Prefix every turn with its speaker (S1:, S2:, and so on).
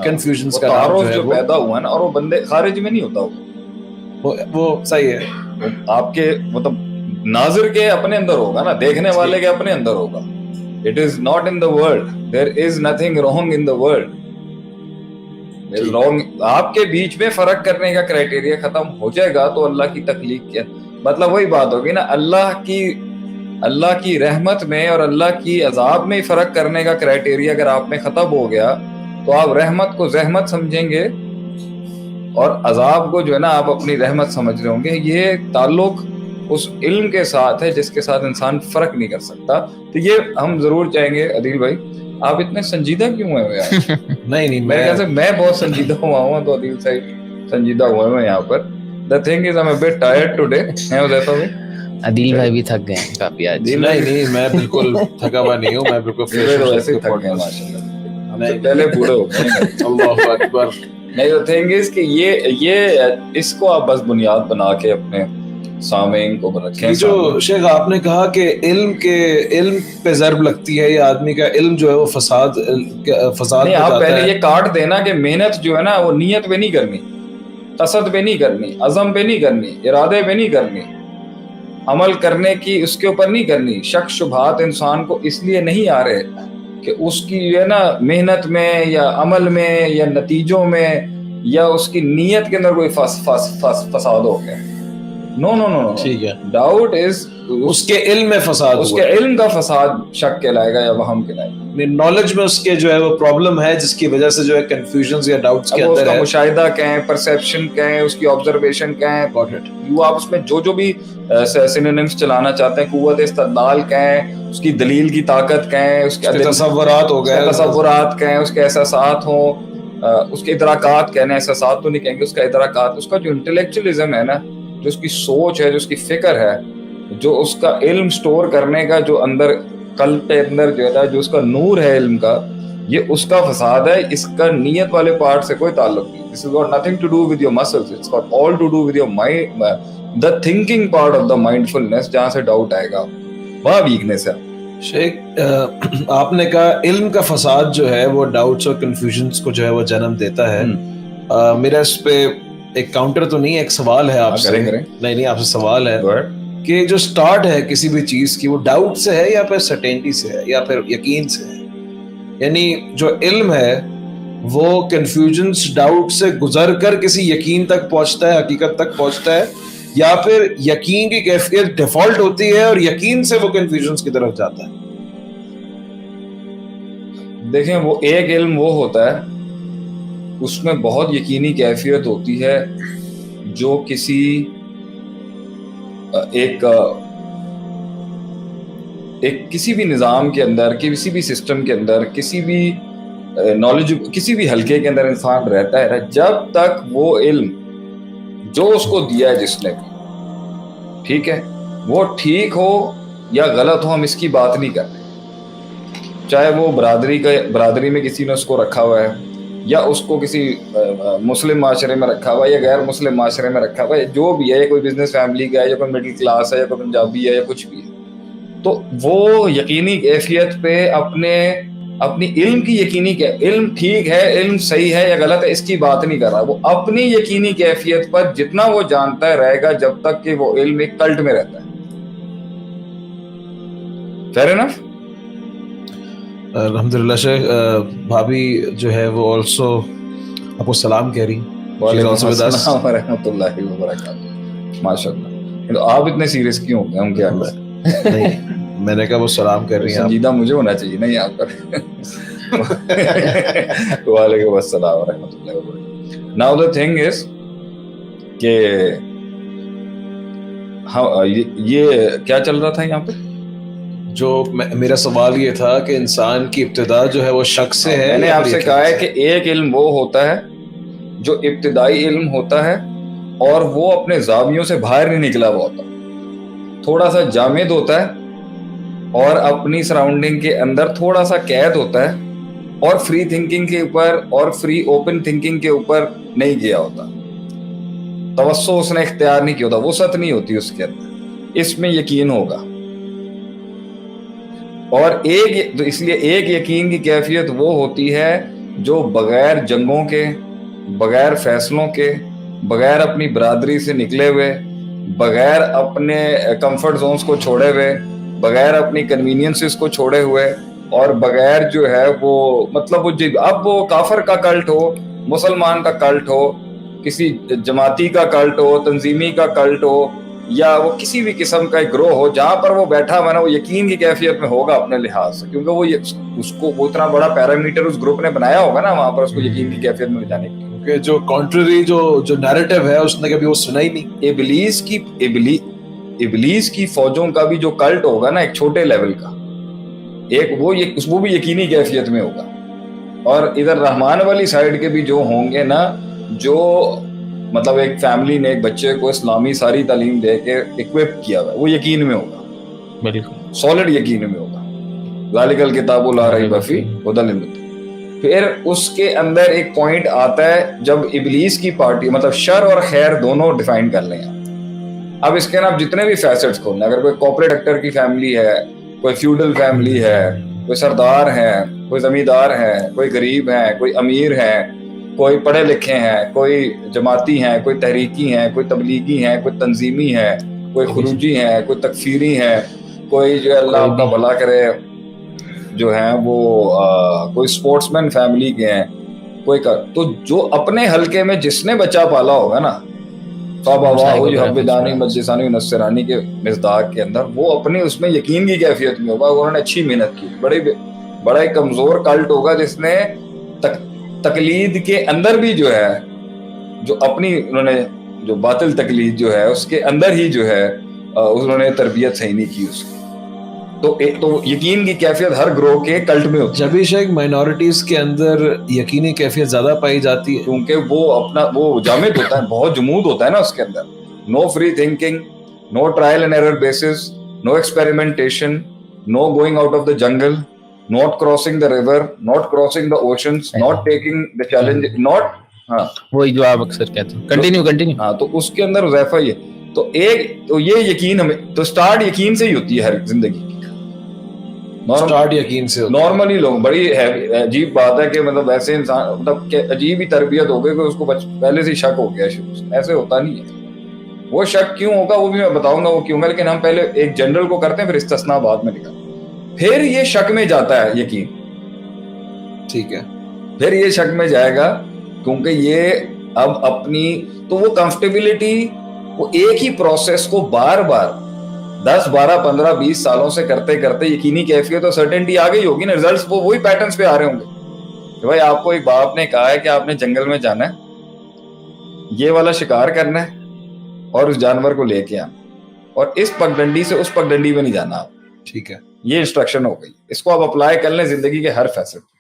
S1: Confusions کا
S2: تعارف جو پیدا ہوا ہے نا, اور وہ بندے خارج میں نہیں ہوتا,
S1: وہ صحیح ہے,
S2: آپ کے مطلب ناظر کے اپنے اندر ہوگا نا, دیکھنے والے کے اپنے اندر ہوگا. It is not in the world. There is nothing wrong in the world. There is wrong. آپ کے بیچ میں فرق کرنے کا کرائٹیریا ختم ہو جائے گا تو اللہ کی تخلیق کیا مطلب وہی بات ہوگی نا, اللہ کی رحمت میں اور اللہ کی عذاب میں فرق کرنے کا کرائٹیریا اگر آپ میں ختم ہو گیا تو آپ رحمت کو زحمت سمجھیں گے اور عذاب کو جو ہے نا آپ اپنی رحمت سمجھ رہے ہوں گے. یہ تعلق اس علم کے ساتھ ہے جس کے ساتھ انسان فرق نہیں کر سکتا. تو یہ ہم ضرور چاہیں گے. عدیل بھائی آپ اتنے سنجیدہ کیوں ہیں یار؟
S1: نہیں
S2: میرے خیال سے میں بہت سنجیدہ ہوا ہوں تو عدیل صاحب سنجیدہ ہوئے ہیں یہاں پر. The thing is I'm a bit tired today. ہیں حذیفہ بھائی؟
S3: عدیل بھائی بھی تھک گئے ہیں کافی آج.
S1: نہیں میں بالکل تھکا ہوا نہیں ہوں, میں بالکل فریش ہوں.
S2: ویسے ہی تھک گئے ماشاءاللہ, ہم سے پہلے بوڑھے ہو گئے.
S1: اللہ اکبر.
S2: نہیں the thing is کہ یہ اس کو آپ بس بنیاد بنا کے اپنے سامعین کو رکھیں.
S1: جو شیخ آپ نے کہا کہ علم پہ ضرب لگتی ہے یا آدمی کا علم جو ہے وہ فساد
S2: نہیں, آپ پہلے یہ کاٹ دینا کہ محنت جو ہے نا وہ نیت پہ نہیں کرنی, قصد پہ نہیں کرنی, عزم پہ نہیں کرنی, ارادے پہ نہیں کرنی, عمل کرنے کی اس کے اوپر نہیں کرنی. شک شبہات انسان کو اس لیے نہیں آ رہے کہ اس کی جو ہے نا محنت میں یا عمل میں یا نتیجوں میں یا اس کی نیت کے اندر کوئی فساد ہو گیا. نو
S1: ٹھیک ہے,
S2: ڈاؤٹ از
S1: اس کے علم میں فساد,
S2: اس کے علم کا فساد شک کہلائے گا یا وہم کہلائے گا.
S1: نالج میں اس کے جو ہے وہ پرابلم ہے جس کی وجہ سے جو ہے کنفیوژنز یا ڈاؤٹس کے اندر ہے.
S2: اس کا مشاہدہ کہیں, پرسیپشن کہیں, اس کی آبزرویشن کہیں, آپ اس میں جو بھی سینونیمز چلانا چاہتے ہیں, قوت استدلال کہیں, اس کی دلیل کی طاقت کہیں, اس کے
S1: تصورات ہو گئے,
S2: تصورات کہیں, اس کے احساسات ہوں, اس کے ادراکات کہنے, احساسات تو نہیں کہیں گے, اس کا ادراکات, اس کا جو انٹلیکچولیزم ہے نا, جو اس کی سوچ ہے, جو اس کی فکر ہے, جو اس کا علم سٹور کرنے کا جو اندر قلب کے اندر جو ہے جو اس کا نور ہے علم کا, یہ اس کا فساد ہے. اس کا نیت والے پارٹ سے کوئی تعلق نہیں. This has got nothing to do with your muscles. It's got all to do with your mind, the thinking part of the mindfulness. جہاں سے ڈاؤٹ آئے گا وہاں ویکنیس ہے.
S1: شیخ آپ نے کہا علم کا فساد جو ہے وہ ڈاؤٹس اور کنفیوژنس کو جو ہے وہ جنم دیتا ہے. میرا اس پہ ایک کاؤنٹر تو نہیں, ایک سوال ہے آپ سے. نہیں آپ سے سوال ہے کہ جو سٹارٹ ہے کسی بھی چیز کی وہ ڈاؤٹ سے ہے یا پھر سرٹینٹی سے ہے یا پھر یقین سے ہے. یعنی جو علم ہے وہ کنفیوژنس ڈاؤٹ سے گزر کر کسی یقین تک پہنچتا ہے, حقیقت تک پہنچتا ہے, یا پھر یقین کی کیفیت ڈیفالٹ ہوتی ہے اور یقین سے وہ کنفیوژنس کی طرف جاتا ہے.
S2: دیکھیں وہ ایک علم وہ ہوتا ہے اس میں بہت یقینی کیفیت ہوتی ہے جو کسی کسی بھی نظام کے اندر, کسی بھی سسٹم کے اندر, کسی بھی نالج, کسی بھی حلقے کے اندر انسان رہتا ہے جب تک وہ علم جو اس کو دیا ہے جس نے, ٹھیک ہے, وہ ٹھیک ہو یا غلط ہو, ہم اس کی بات نہیں کرتے. چاہے وہ برادری میں کسی نے اس کو رکھا ہوا ہے یا اس کو کسی مسلم معاشرے میں رکھا ہوا ہے یا غیر مسلم معاشرے میں رکھا ہوا ہے, جو بھی ہے, کوئی بزنس فیملی کا ہے یا کوئی مڈل کلاس ہے یا کوئی پنجابی ہے یا کچھ بھی ہے, تو وہ یقینی کیفیت پہ اپنی علم کی یقینی علم ٹھیک ہے, علم صحیح ہے یا غلط ہے, اس کی بات نہیں کر رہا. وہ اپنی یقینی کیفیت پر جتنا وہ جانتا ہے رہے گا جب تک کہ وہ علم ایک کلٹ میں رہتا ہے. Fair enough.
S1: الحمدللہ شیخ بھابھی جو ہے وہ آلسو آپ کو سلام کہہ رہی.
S2: وعلیکم السلام ورحمۃ اللہ وبرکاتہ. ماشاء اللہ. آپ اتنے سیریس کیوں ہو گئے؟ ہم کیا
S1: نہیں, میں نے کہا وہ سلام کر رہی ہیں.
S2: سنجیدہ مجھے ہونا چاہیے نا یہاں پر. وعلیکم السلام ورحمۃ اللہ وبرکاتہ. ناؤ دا تھنگ از کہ یہ کیا چل رہا تھا یہاں پہ.
S1: جو میرا سوال یہ تھا کہ انسان کی ابتدا جو ہے وہ شک سے ہے.
S2: میں نے آپ سے کہا ہے کہ ایک علم وہ ہوتا ہے جو ابتدائی علم ہوتا ہے اور وہ اپنے زاویوں سے باہر نہیں نکلا ہوا ہوتا, تھوڑا سا جامد ہوتا ہے اور اپنی سراؤنڈنگ کے اندر تھوڑا سا قید ہوتا ہے اور فری تھنکنگ کے اوپر اور فری اوپن تھنکنگ کے اوپر نہیں گیا ہوتا, توسع اس نے اختیار نہیں کیا ہوتا, وسعت نہیں ہوتی اس کے اندر. اس میں یقین ہوگا. اور اس لیے ایک یقین کی کیفیت وہ ہوتی ہے جو بغیر جنگوں کے، بغیر فیصلوں کے، بغیر اپنی برادری سے نکلے ہوئے، بغیر اپنے کمفرٹ زونز کو چھوڑے ہوئے، بغیر اپنی کنوینئنسز کو چھوڑے ہوئے، اور بغیر جو ہے وہ مطلب اب وہ کافر کا کلٹ ہو، مسلمان کا کلٹ ہو، کسی جماعتی کا کلٹ ہو، تنظیمی کا کلٹ ہو، یا وہ کسی بھی قسم کا ایک گروہ ہو، جہاں پر وہ بیٹھا ہوا نا وہ یقین کی کیفیت میں ہوگا اپنے لحاظ سے، کیونکہ وہ اس کو اتنا بڑا پیرامیٹر اس گروپ نے بنایا ہوگا نا وہاں پر اس کو یقین کی کیفیت میں جانے کے لیے.
S1: جو کانٹرری جو نیریٹو ہے اس نے کبھی وہ سنا ہی نہیں.
S2: ابلیس کی فوجوں کا بھی جو کلٹ ہوگا نا ایک چھوٹے لیول کا، ایک وہ بھی یقینی کیفیت میں ہوگا. اور ادھر رحمان والی سائیڈ کے بھی جو ہوں گے نا، جو مطلب ایک فیملی نے ایک بچے کو اسلامی ساری تعلیم دے کے اکوپ کیا ہوا ہے، وہ یقین میں ہوگا،
S3: بالکل
S2: سالڈ یقین میں ہوگا. ذالک الکتاب لا ریب فیہ ھدی للمتقین. پھر اس کے اندر ایک پوائنٹ آتا ہے جب ابلیس کی پارٹی مطلب شر اور خیر دونوں ڈیفائن کر لیں. اب اس کے نا جتنے بھی فیسٹس کھولنا، اگر کوئی کارپوریٹ ایکٹر کی فیملی ہے، کوئی فیوڈل فیملی ہے، کوئی سردار ہے، کوئی زمیندار ہے، کوئی غریب ہے، کوئی امیر ہے، کوئی پڑھے لکھے ہیں، کوئی جماعتی ہیں، کوئی تحریکی ہیں، کوئی تبلیغی ہیں، کوئی تنظیمی ہے، کوئی خروجی ہیں، کوئی تکفیری ہیں، کوئی جو اللہ آپ کا بھلا کرے جو ہیں وہ کوئی سپورٹس مین فیملی کے ہیں، کوئی تو جو اپنے حلقے میں جس نے بچہ پالا ہوگا نا فَبَوَاهُ مجلسانی نصرانی کے مصداق کے اندر، وہ اپنے اس میں یقین کی کیفیت میں ہوگا. انہوں نے اچھی محنت کی. بڑا ایک کمزور کلٹ ہوگا جس نے تقلید کے اندر بھی جو ہے جو اپنی انہوں نے جو باطل تقلید جو ہے اس کے اندر ہی جو ہے انہوں نے تربیت صحیح نہیں کی اس کی. تو یقین کی کیفیت ہر گروہ کے کلٹ میں ہوتی ہے.
S1: جبھی شیخ مائنورٹیز کے اندر یقینی کیفیت زیادہ پائی جاتی ہے
S2: کیونکہ وہ جامد ہوتا ہے، بہت جمود ہوتا ہے نا اس کے اندر. No free thinking, no trial and error basis, no experimentation, no going out of the jungle, not crossing the river, not crossing the oceans, not taking the challenge, not
S3: وہی جو آپ اکثر کہتے ہیں. کنٹینیو
S2: ہاں تو اس کے اندر حذیفہ یہ تو یہ یقین ہمیں تو سٹارٹ یقین سے ہی ہوتی ہے ہر زندگی کی.
S1: سٹارٹ یقین سے ہوتا ہے.
S2: نارملی لوگ بڑی عجیب بات ہے کہ مطلب ایسے انسان مطلب کہ عجیب ہی تربیت ہو گئی کہ اس کو پہلے سے شک ہو گیا شروع سے. ایسے ہوتا نہیں ہے. وہ شک کیوں ہوگا وہ بھی میں بتاؤں گا وہ کیوں گا، لیکن ہم پہلے ایک جنرل کو کرتے ہیں پھر استثناء بعد میں نکالتے ہیں. پھر یہ شک میں جاتا ہے یقین.
S1: ٹھیک ہے،
S2: پھر یہ شک میں جائے گا کیونکہ یہ اب اپنی تو وہ کمفرٹیبلٹی وہ ایک ہی پروسیس کو بار بار 10 12 15 20 سالوں سے کرتے کرتے یقینی کیفیت اور سرٹنٹی آ گئی ہوگی نا. ریزلٹس وہی پیٹرنس پہ آ رہے ہوں گے کہ بھائی آپ کو ایک باپ نے کہا ہے کہ آپ نے جنگل میں جانا ہے، یہ والا شکار کرنا ہے اور اس جانور کو لے کے آنا، اور اس پگڈنڈی سے اس پگڈنڈی میں نہیں جانا آپ.
S1: ٹھیک ہے،
S2: یہ انسٹرکشن ہو گئی. اس کو آپ اپلائی کر لیں زندگی کے ہر فیصد.